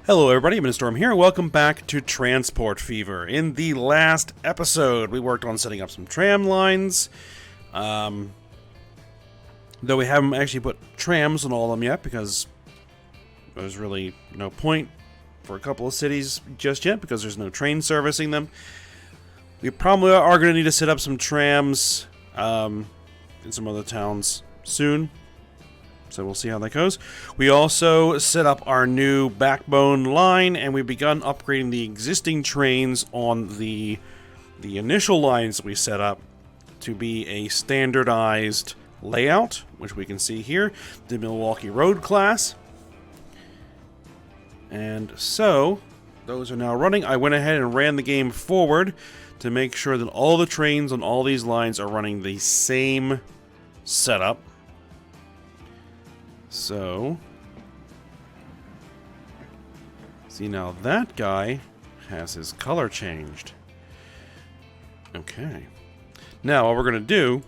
Hello everybody, I'm Storm here, and welcome back to Transport Fever. In the last episode, we worked on setting up some tram lines. Though we haven't actually put trams on all of them yet, because there's really no point for a couple of cities just yet, because there's no train servicing them. We probably are going to need to set up some trams in some other towns soon. So we'll see how that goes. We also set up our new backbone line, and we've begun upgrading the existing trains on the initial lines we set up to be a standardized layout, which we can see here, the Milwaukee Road class. And so, those are now running. I went ahead and ran the game forward to make sure that all the trains on all these lines are running the same setup. So, see, now that guy has his color changed. Okay. Now, what we're going to do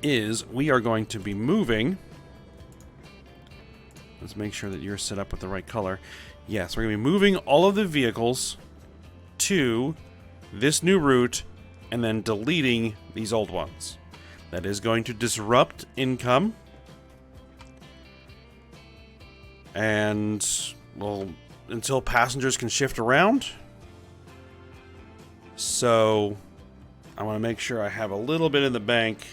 is we are going to be moving. Let's make sure that you're set up with the right color. Yes, we're going to be moving all of the vehicles to this new route and then deleting these old ones. That is going to disrupt income. And, well, until passengers can shift around. So, I want to make sure I have a little bit in the bank.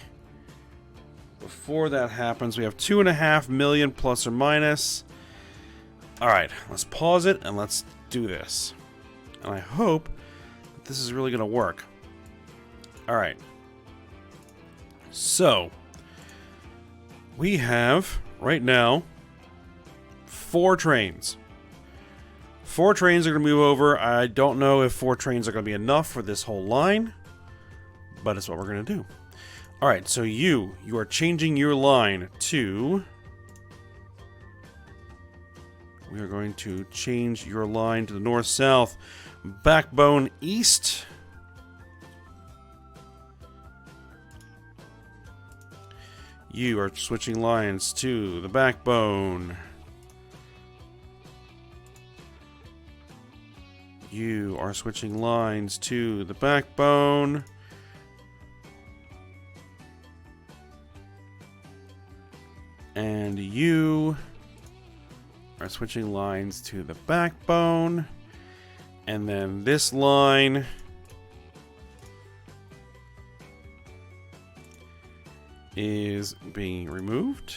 Before that happens, we have 2.5 million plus or minus. Alright, let's pause it and let's do this. And I hope that this is really going to work. Alright. So, we have, right now, 4 trains. 4 trains are going to move over. I don't know if 4 trains are going to be enough for this whole line, but it's what we're going to do. Alright, so you are changing your line to... We are going to change your line to the north-south backbone east. You are switching lines to the backbone. You are switching lines to the backbone. And you are switching lines to the backbone. And then this line is being removed.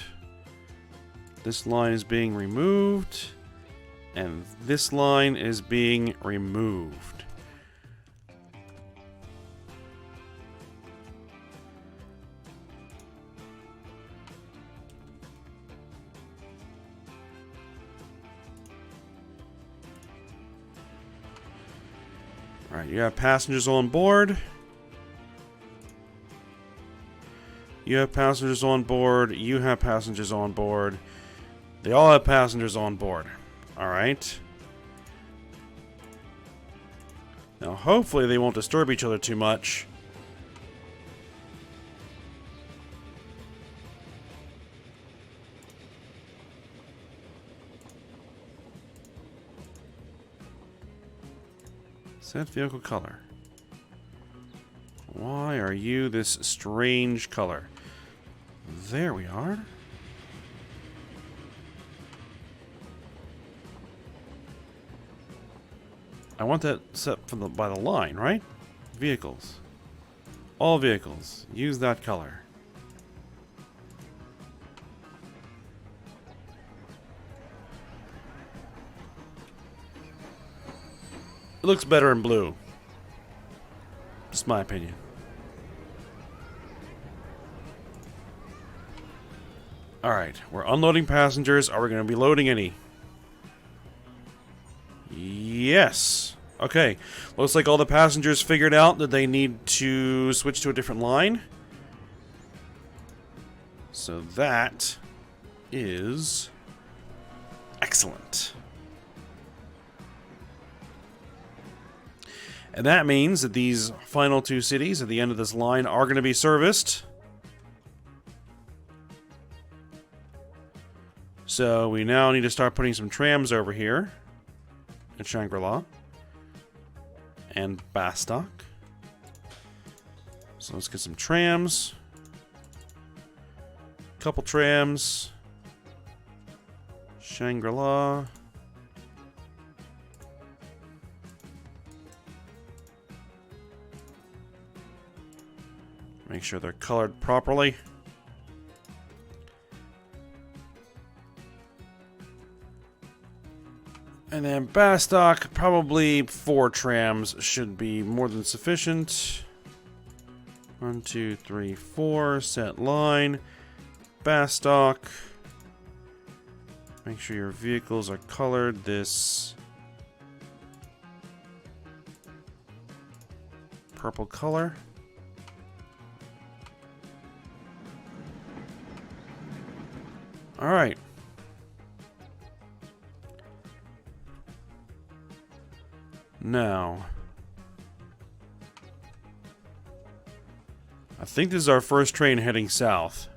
This line is being removed. And this line is being removed. Alright, you have passengers on board. You have passengers on board. You have passengers on board. They all have passengers on board. Alright. Now, hopefully they won't disturb each other too much. Set vehicle color. Why are you this strange color? There we are. I want that set from by the line, right? Vehicles. All vehicles. Use that color. It looks better in blue. Just my opinion. Alright, we're unloading passengers. Are we going to be loading any? Yes. Okay. Looks like all the passengers figured out that they need to switch to a different line. So that is excellent. And that means that these final 2 cities at the end of this line are going to be serviced. So we now need to start putting some trams over here. and Shangri-La. And Bastock. So let's get some trams. Couple trams. Shangri-La. Make sure they're colored properly. And then Bastock, probably 4 trams should be more than sufficient. 1, 2, 3, 4. Set line. Bastock. Make sure your vehicles are colored this purple color. All right. Now, I think this is our first train heading south.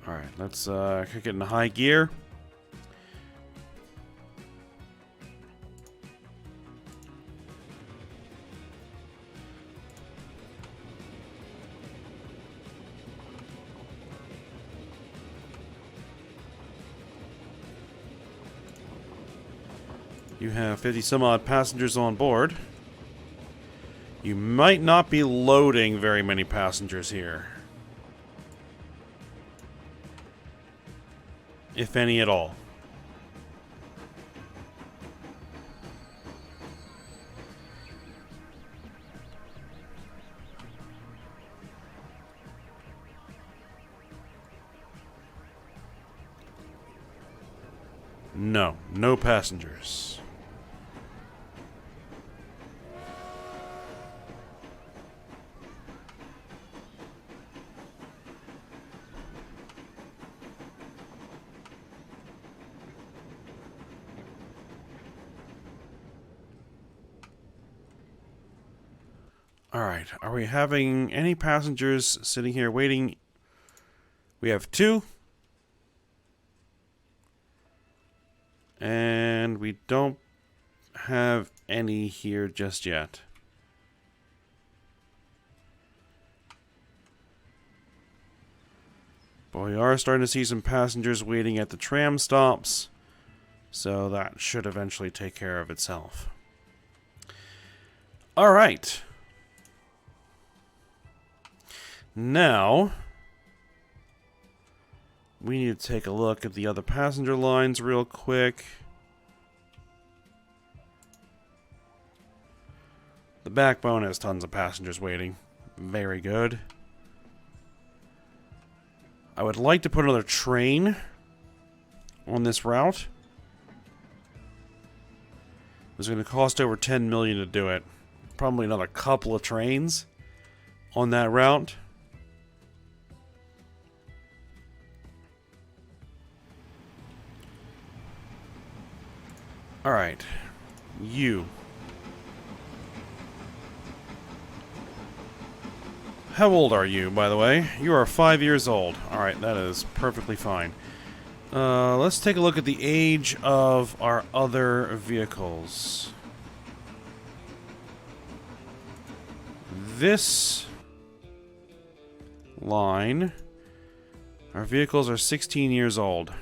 Alright, let's kick it into high gear. You have 50 some odd passengers on board. You might not be loading very many passengers here. If any at all. No, no passengers. Alright, are we having any passengers sitting here waiting? We have 2. And we don't have any here just yet. But we are starting to see some passengers waiting at the tram stops. So that should eventually take care of itself. Alright. Now, we need to take a look at the other passenger lines real quick. The Backbone has tons of passengers waiting. Very good. I would like to put another train on this route. It's going to cost over 10 million to do it. Probably another couple of trains on that route. Alright. You. How old are you, by the way? You are 5 years old. Alright, that is perfectly fine. Let's take a look at the age of our other vehicles. This line, our vehicles are 16 years old.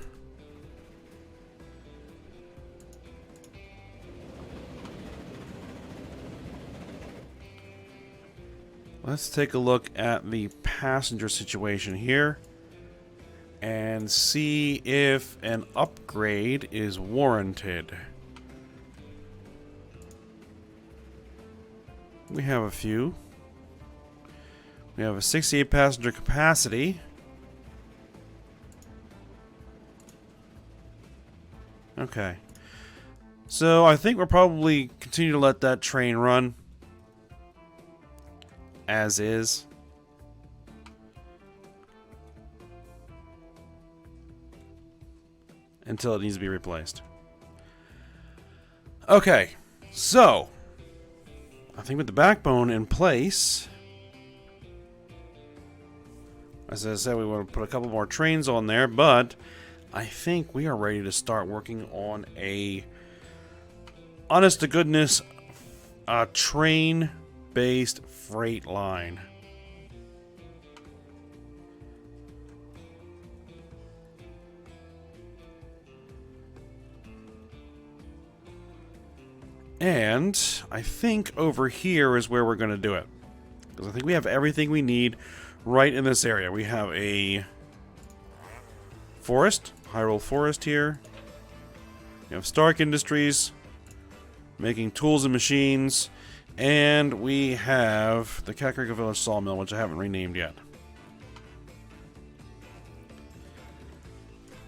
Let's take a look at the passenger situation here and see if an upgrade is warranted. We have a few. We have a 68 passenger capacity. Okay. So I think we'll probably continue to let that train run as is. Until it needs to be replaced. Okay, so I think with the Backbone in place, As I said, we want to put a couple more trains on there, but I think we are ready to start working on a honest to goodness train-based freight line. And I think over here is where we're going to do it. Because I think we have everything we need right in this area. We have a forest, Hyrule Forest here. We have Stark Industries, making tools and machines. And we have the Kakariko Village Sawmill, which I haven't renamed yet.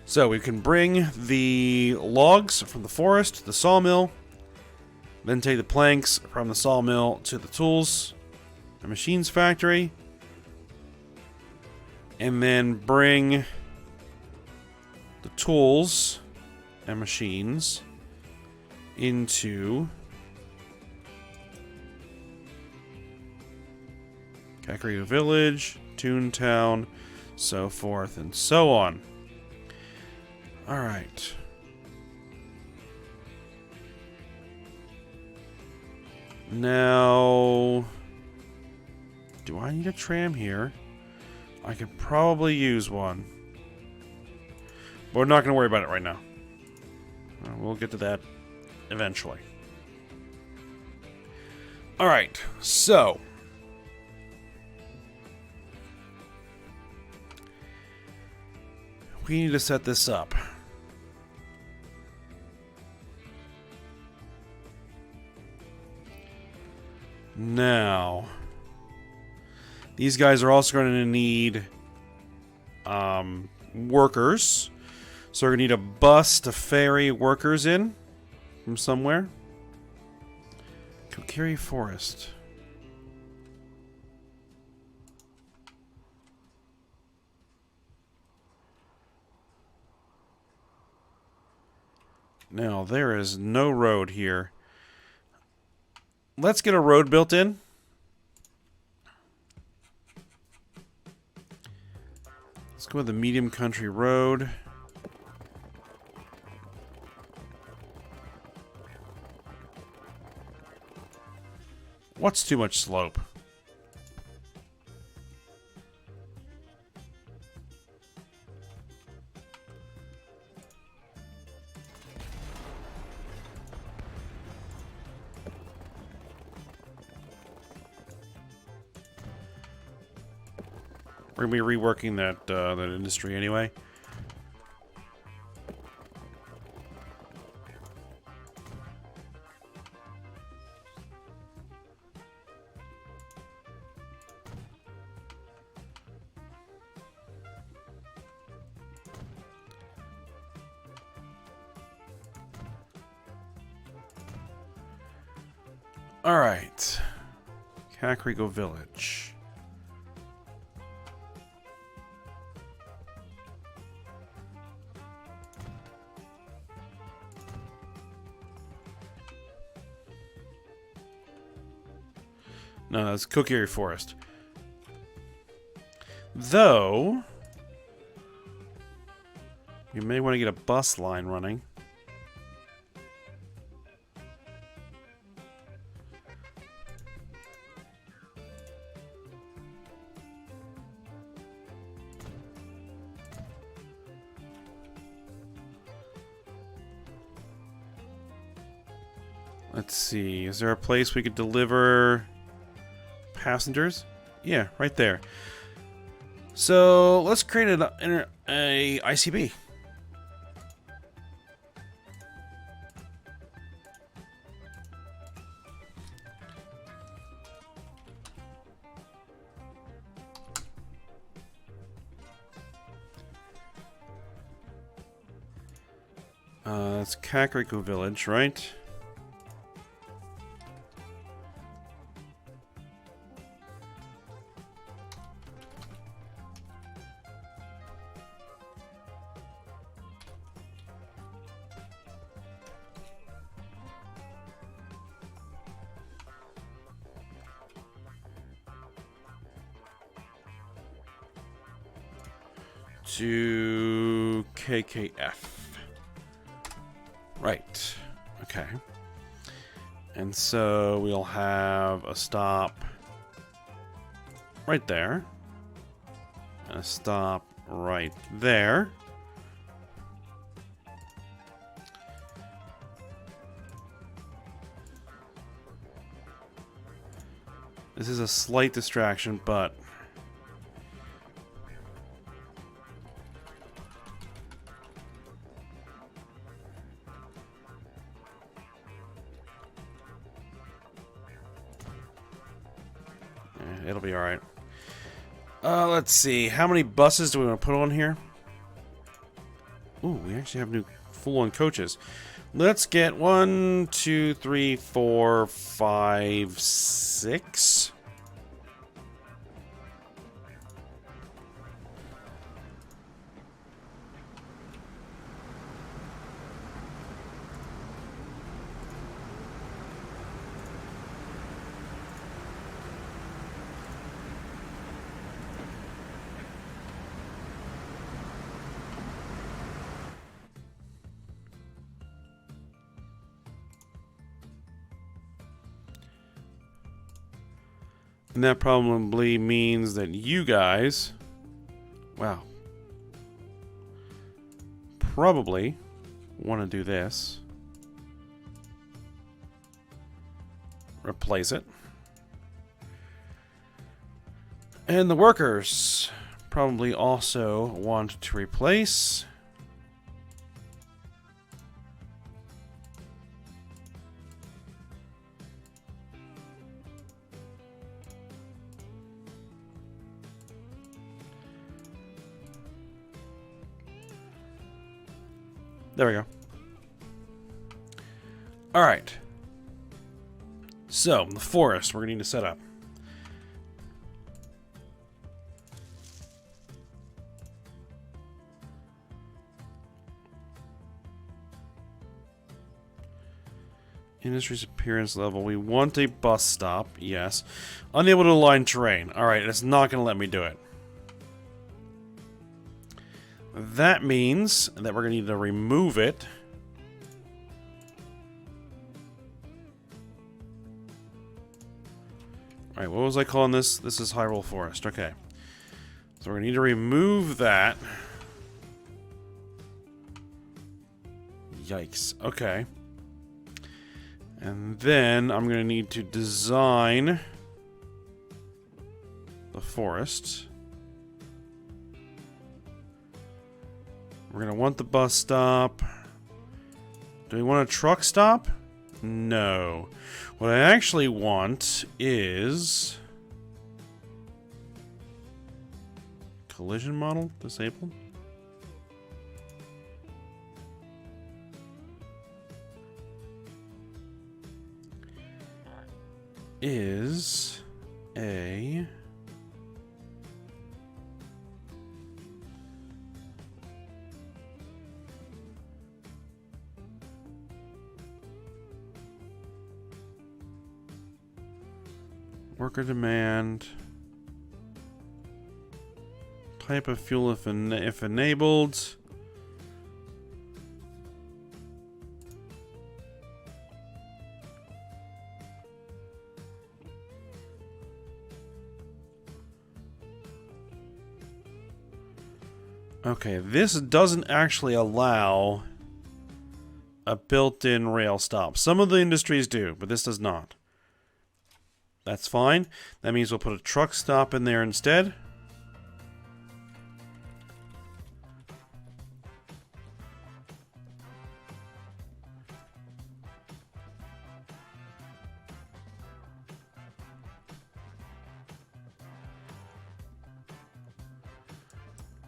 So we can bring the logs from the forest to the sawmill, then take the planks from the sawmill to the tools and machines factory, and then bring the tools and machines into Kakariko Village, Toontown, so forth and so on. Alright. Now, do I need a tram here? I could probably use one. But we're not going to worry about it right now. We'll get to that eventually. Alright, so we need to set this up. Now, these guys are also going to need workers. So we're going to need a bus to ferry workers in from somewhere. Kokiri Forest. Now, there is no road here. Let's get a road built in. Let's go with the medium country road. What's too much slope? We're gonna be reworking that industry anyway. All right, Kakariko Village. No, that's Kokiri Forest. Though, you may want to get a bus line running. Let's see, is there a place we could deliver passengers? Yeah, right there. So let's create a ICB. That's Kakariko Village, right? to KKF. Right. Okay. And so we'll have a stop right there. And a stop right there. This is a slight distraction, but it'll be alright. Let's see. How many buses do we want to put on here? Ooh, we actually have new full-on coaches. Let's get 1, 2, 3, 4, 5, 6. And that probably means that you guys, wow, probably want to do this. Replace it. And the workers probably also want to replace. There we go. All right. So, the forest we're going to need to set up. Industry's appearance level. We want a bus stop. Yes. Unable to align terrain. All right, it's not going to let me do it. That means that we're going to need to remove it. Alright, what was I calling this? This is Hyrule Forest. Okay. So we're going to need to remove that. Yikes. Okay. And then I'm going to need to design the forest. We're going to want the bus stop. Do we want a truck stop? No. What I actually want is... collision model disabled? Is a... worker demand. Type of fuel if enabled. Okay, this doesn't actually allow a built-in rail stop. Some of the industries do, but this does not. That's fine. That means we'll put a truck stop in there instead.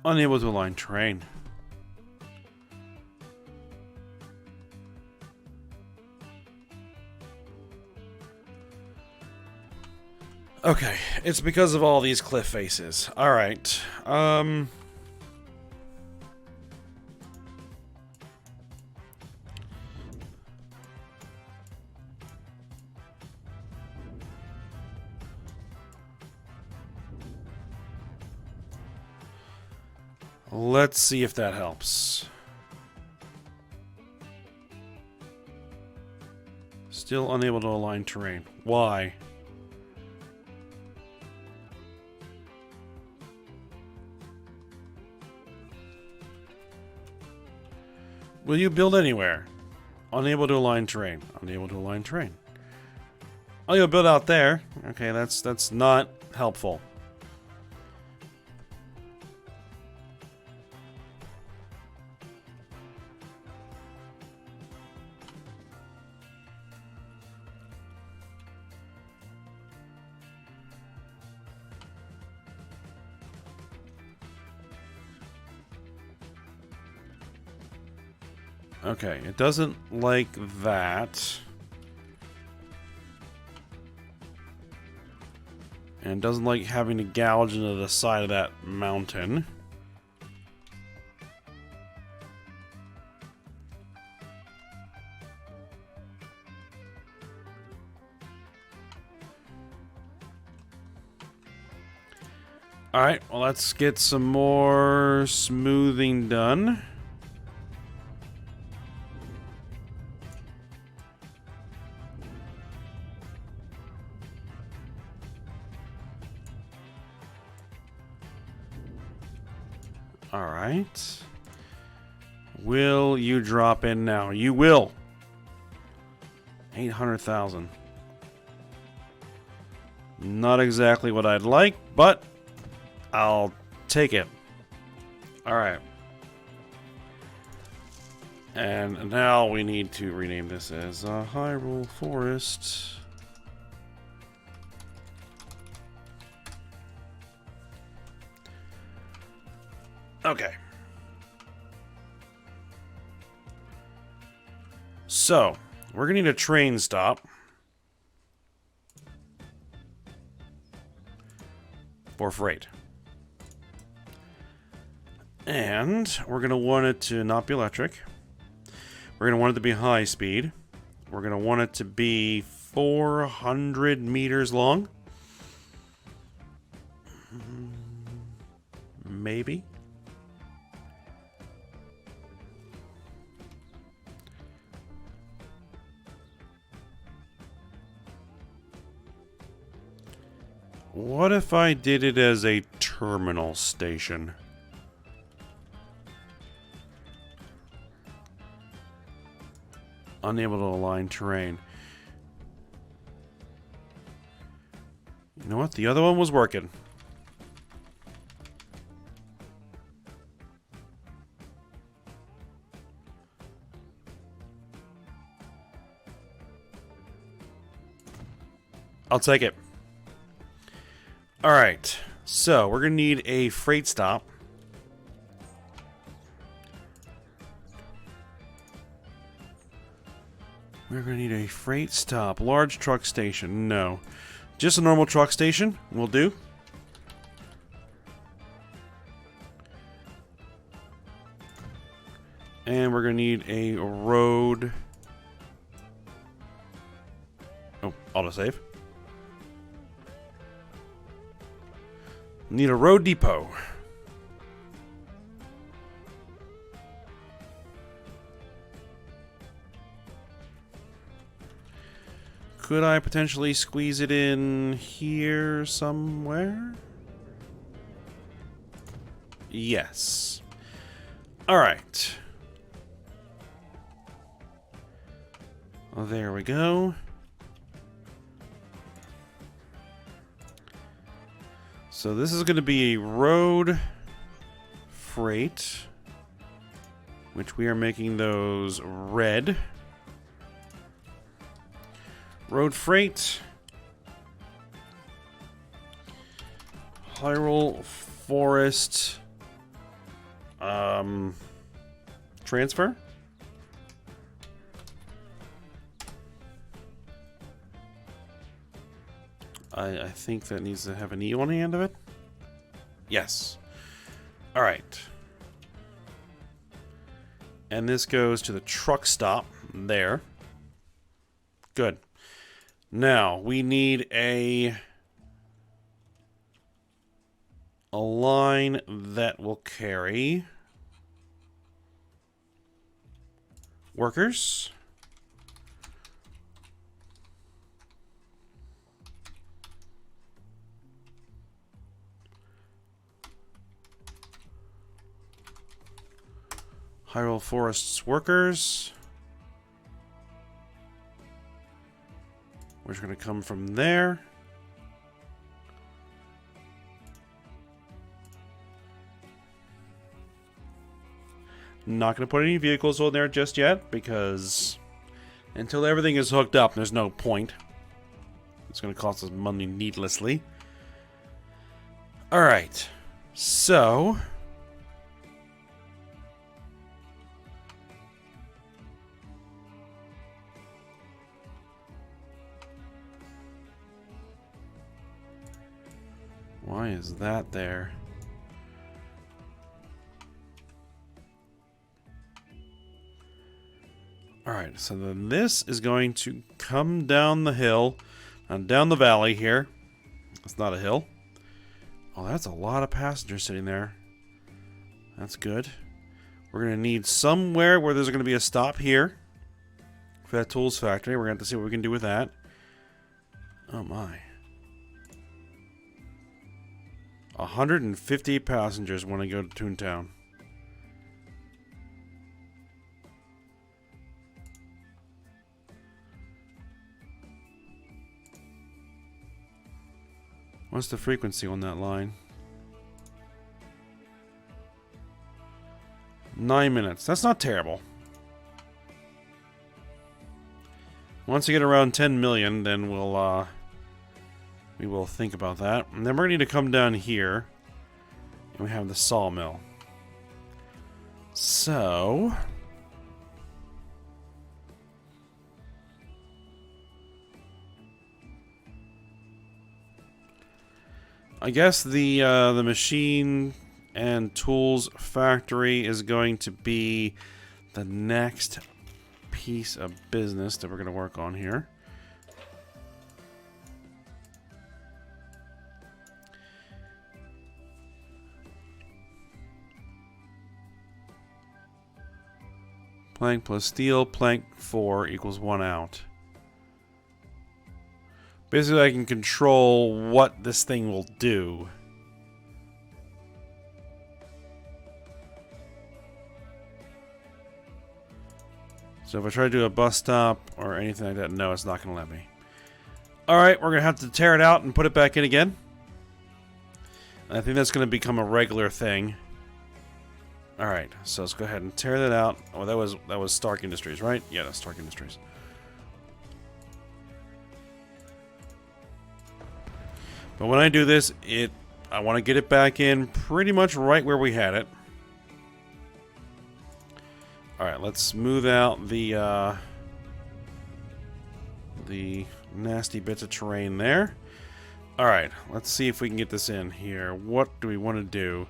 Unable to align terrain. Okay, it's because of all these cliff faces. Alright, Let's see if that helps. Still unable to align terrain. Why? Will you build anywhere? Unable to align terrain. Unable to align terrain. Oh, you'll build out there. Okay, that's not helpful. Okay, it doesn't like that. And it doesn't like having to gouge into the side of that mountain. Alright, well, let's get some more smoothing done. Alright. Will you drop in now? You will. 800,000. Not exactly what I'd like, but I'll take it. Alright. And now we need to rename this as Hyrule Forest. Okay. So, we're gonna need a train stop. For freight. And we're gonna want it to not be electric. We're gonna want it to be high speed. We're gonna want it to be 400 meters long. Maybe. What if I did it as a terminal station? Unable to align terrain. You know what? The other one was working. I'll take it. Alright, so we're going to need a freight stop. We're going to need a freight stop. Large truck station. No. Just a normal truck station will do. And we're going to need a road. Oh, autosave. Need a road depot. Could I potentially squeeze it in here somewhere? Yes. Alright. Well, there we go. So this is going to be a road freight, which we are making those red. Road freight. Hyrule Forest. Transfer. I think that needs to have an E on the end of it. Yes. All right. And this goes to the truck stop there. Good. Now, we need a a line that will carry workers. Hyrule Forest's workers. We're going to come from there. Not going to put any vehicles on there just yet, because until everything is hooked up, there's no point. It's going to cost us money needlessly. Alright. So... why is that there? Alright, so then this is going to come down the hill, and down the valley here. It's not a hill. Oh, that's a lot of passengers sitting there. That's good. We're going to need somewhere where there's going to be a stop here for that tools factory. We're going to have to see what we can do with that. Oh my. 150 passengers when I go to Toontown. What's the frequency on that line? 9 minutes. That's not terrible. Once we get around 10 million, then we will think about that. And then we're going to need to come down here. And we have the sawmill. So... I guess the machine and tools factory is going to be the next piece of business that we're going to work on here. Plank plus steel, plank 4 equals 1 out. Basically, I can control what this thing will do. So if I try to do a bus stop or anything like that, no, it's not going to let me. Alright, we're going to have to tear it out and put it back in again. And I think that's going to become a regular thing. Alright, so let's go ahead and tear that out. Oh, that was Stark Industries, right? Yeah, that's Stark Industries. But when I do this, I want to get it back in pretty much right where we had it. Alright, let's smooth out the nasty bits of terrain there. Alright, let's see if we can get this in here. What do we want to do?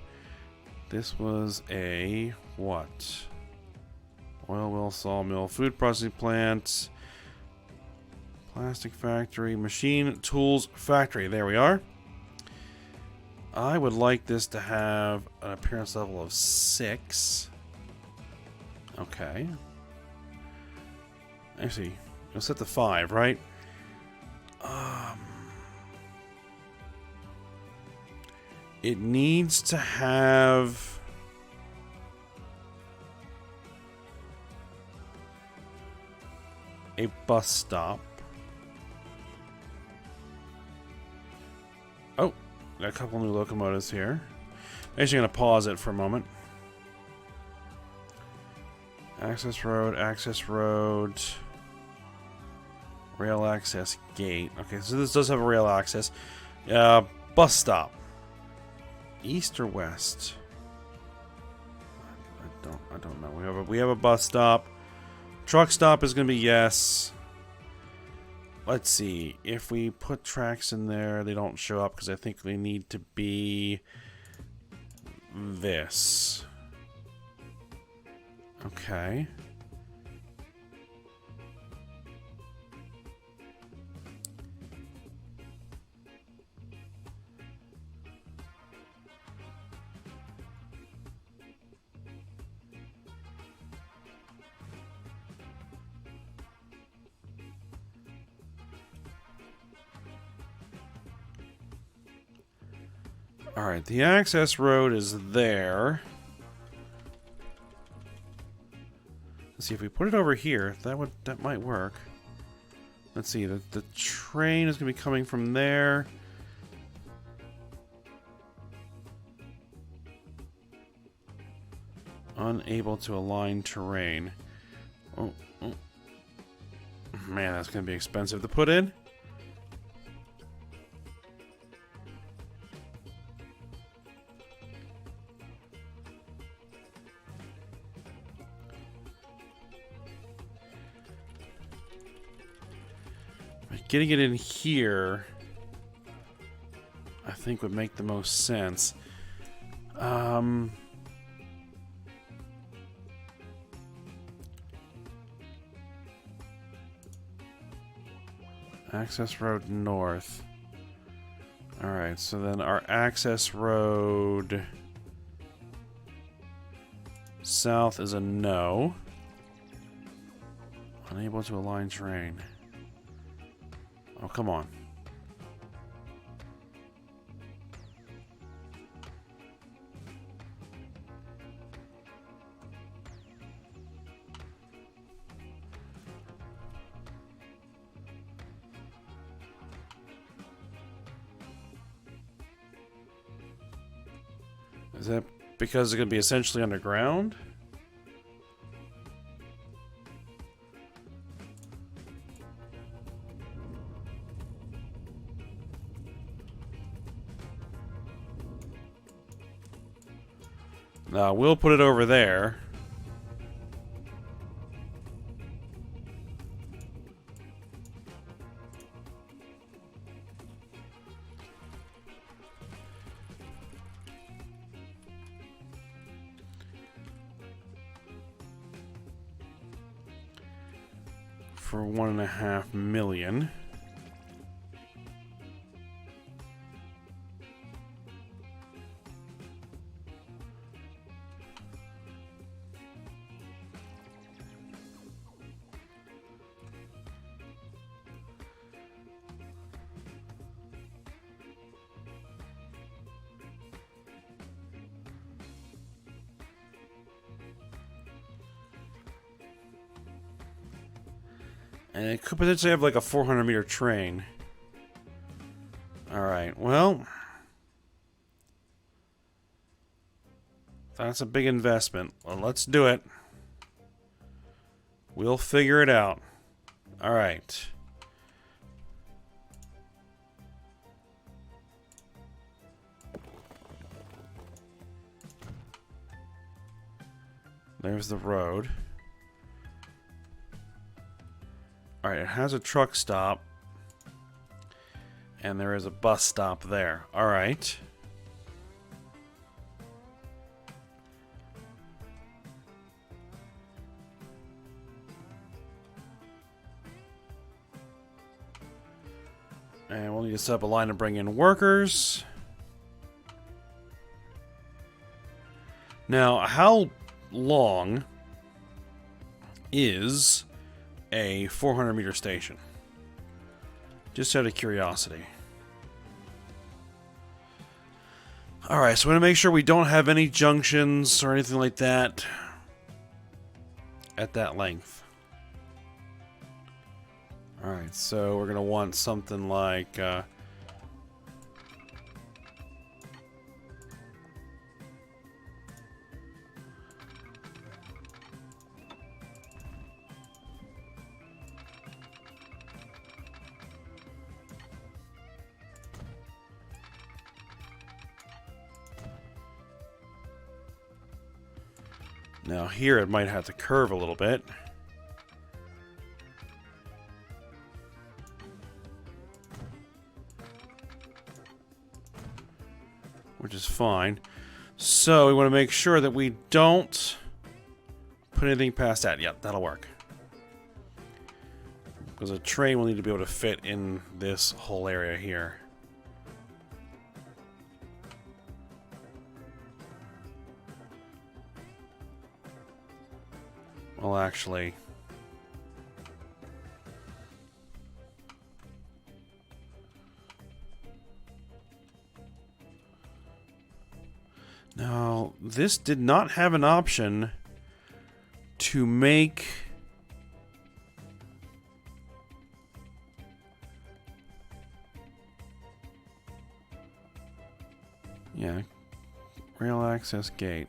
This was a what? Oil well, sawmill, food processing plant, plastic factory, machine tools factory. There we are. I would like this to have an appearance level of 6. Okay. Actually, we'll set to 5, right? It needs to have a bus stop. Oh, got a couple new locomotives here. I'm actually going to pause it for a moment. Access road, rail access gate. Okay, so this does have a rail access. Bus stop. East or west? I don't know. We have a bus stop. Truck stop is going to be yes. Let's see. If we put tracks in there, they don't show up because I think they need to be this. Okay. Alright, the access road is there. Let's see if we put it over here. That might work. Let's see, the train is gonna be coming from there. Unable to align terrain. Oh. Man, that's gonna be expensive to put in. Getting it in here, I think, would make the most sense. Access road north. Alright, so then our access road south is a no. Unable to align terrain. Oh, come on. Is that because it's going to be essentially underground? We'll put it over there. For $1.5 million. And it could potentially have like a 400-meter train. Alright, well, that's a big investment. Well, let's do it. We'll figure it out. Alright. There's the road. Alright, it has a truck stop. And there is a bus stop there. Alright. And we'll need to set up a line to bring in workers. Now, how long is a 400-meter station? Just out of curiosity. Alright, so we're going to make sure we don't have any junctions or anything like that at that length. Alright, so we're going to want something like... Now here it might have to curve a little bit. Which is fine. So we want to make sure that we don't put anything past that. Yep, that'll work. Because a train will need to be able to fit in this whole area here. Well, actually... this did not have an option to make... Yeah, rail access gate.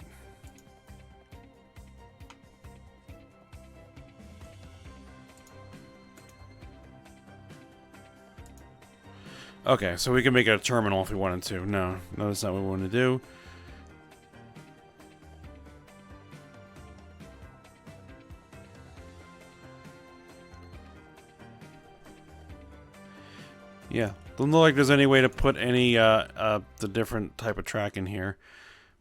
Okay, so we can make it a terminal if we wanted to. No, that's not what we want to do. Yeah, doesn't look like there's any way to put any the different type of track in here,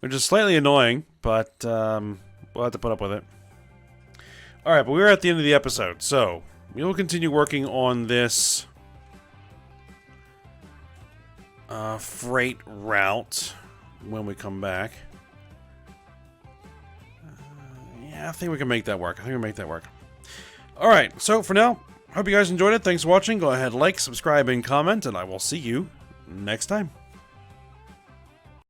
which is slightly annoying, but we'll have to put up with it. All right, but we're at the end of the episode, so we will continue working on this freight route when we come back. Yeah, I think we can make that work. All right, so for now, hope you guys enjoyed it. Thanks for watching. Go ahead, like, subscribe, and comment, and I will see you next time.